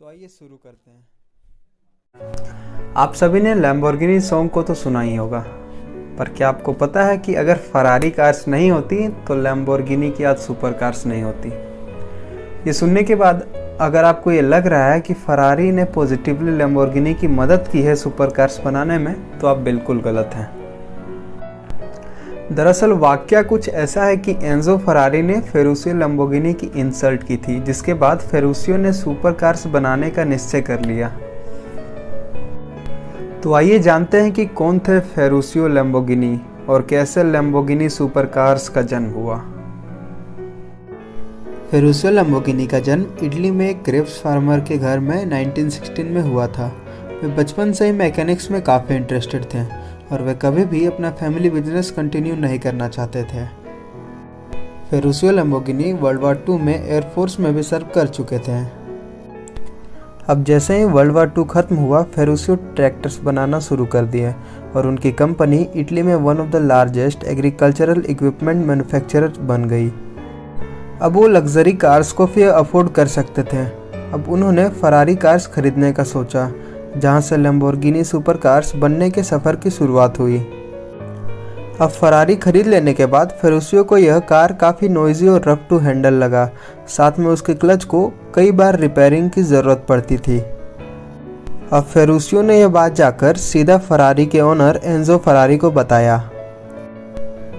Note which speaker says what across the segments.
Speaker 1: तो आइए शुरू करते हैं। आप सभी ने लैम्बोर्गिनी सॉन्ग को तो सुना ही होगा, पर क्या आपको पता है कि अगर फरारी कार्स नहीं होती तो लैम्बोर्गिनी की आज सुपर कार्स नहीं होती। ये सुनने के बाद अगर आपको ये लग रहा है कि फरारी ने पॉजिटिवली लैम्बोर्गिनी की मदद की है सुपर कार्स बनाने में, तो आप बिल्कुल गलत हैं। दरअसल वाकया कुछ ऐसा है कि एंजो फरारी ने फेरुशियो लैम्बोर्गिनी की इंसल्ट की थी, जिसके बाद फेरुशियो ने सुपर कार्स बनाने का निश्चय कर लिया। तो आइए जानते हैं कि कौन थे फेरुशियो लैम्बोर्गिनी और कैसे लैम्बोर्गिनी सुपर कार्स का जन्म हुआ। फेरुशियो लैम्बोर्गिनी का जन्म इटली में एक ग्रेप्स फार्मर के घर में 1916 में हुआ था। वे बचपन से ही मैकेनिक्स में काफ़ी इंटरेस्टेड थे और वे कभी भी अपना फैमिली बिजनेस कंटिन्यू नहीं करना चाहते थे। फेरुशियो लैम्बोर्गिनी वर्ल्ड वार II में एयरफोर्स में भी सर्व कर चुके थे। अब जैसे ही वर्ल्ड वार II खत्म हुआ, फेरुशियो ट्रैक्टर्स बनाना शुरू कर दिए और उनकी कंपनी इटली में one of the largest agricultural equipment manufacturer बन गई। अब वो लग्जरी कार्स को भी अफोर्ड कर सकते थे। अब उन्होंने फरारी कार्स खरीदने का सोचा, जहां से लैम्बोर्गिनी सुपर कार्स बनने के सफ़र की शुरुआत हुई। अब फरारी खरीद लेने के बाद फेरुशियो को यह कार काफ़ी नॉइजी और रफ टू हैंडल लगा, साथ में उसके क्लच को कई बार रिपेयरिंग की ज़रूरत पड़ती थी। अब फेरुशियो ने यह बात जाकर सीधा फरारी के ओनर एंजो फरारी को बताया।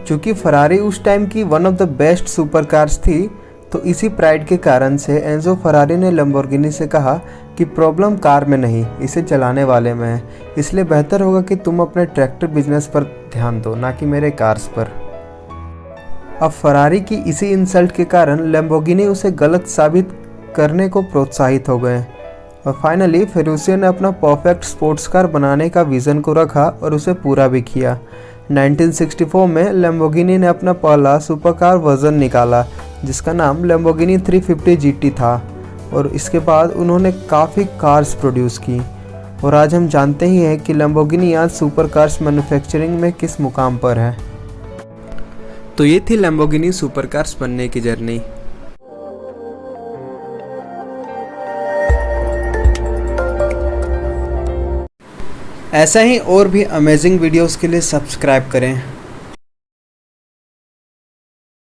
Speaker 1: चूँकि फरारी उस टाइम की one of the best super cars थी, तो इसी प्राइड के कारण से एंजो फरारी ने लैम्बोर्गिनी से कहा कि प्रॉब्लम कार में नहीं, इसे चलाने वाले में है, इसलिए बेहतर होगा कि तुम अपने ट्रैक्टर बिजनेस पर ध्यान दो, ना कि मेरे कार्स पर। अब फरारी की इसी इंसल्ट के कारण लैम्बोर्गिनी उसे गलत साबित करने को प्रोत्साहित हो गए और फाइनली फेरुशियो ने अपना परफेक्ट स्पोर्ट्स कार बनाने का विज़न को रखा और उसे पूरा भी किया। 1964 में लैम्बोर्गिनी ने अपना पहला सुपरकार वर्जन निकाला, जिसका नाम लैम्बोर्गिनी 350 GT था, और इसके बाद उन्होंने काफ़ी कार्स प्रोड्यूस की। और आज हम जानते ही हैं कि लैम्बोर्गिनी आज सुपर कार्स मैन्युफैक्चरिंग में किस मुकाम पर है। तो ये थी लैम्बोर्गिनी सुपर कार्स बनने की जर्नी। ऐसा ही और भी अमेजिंग वीडियोस के लिए सब्सक्राइब करें।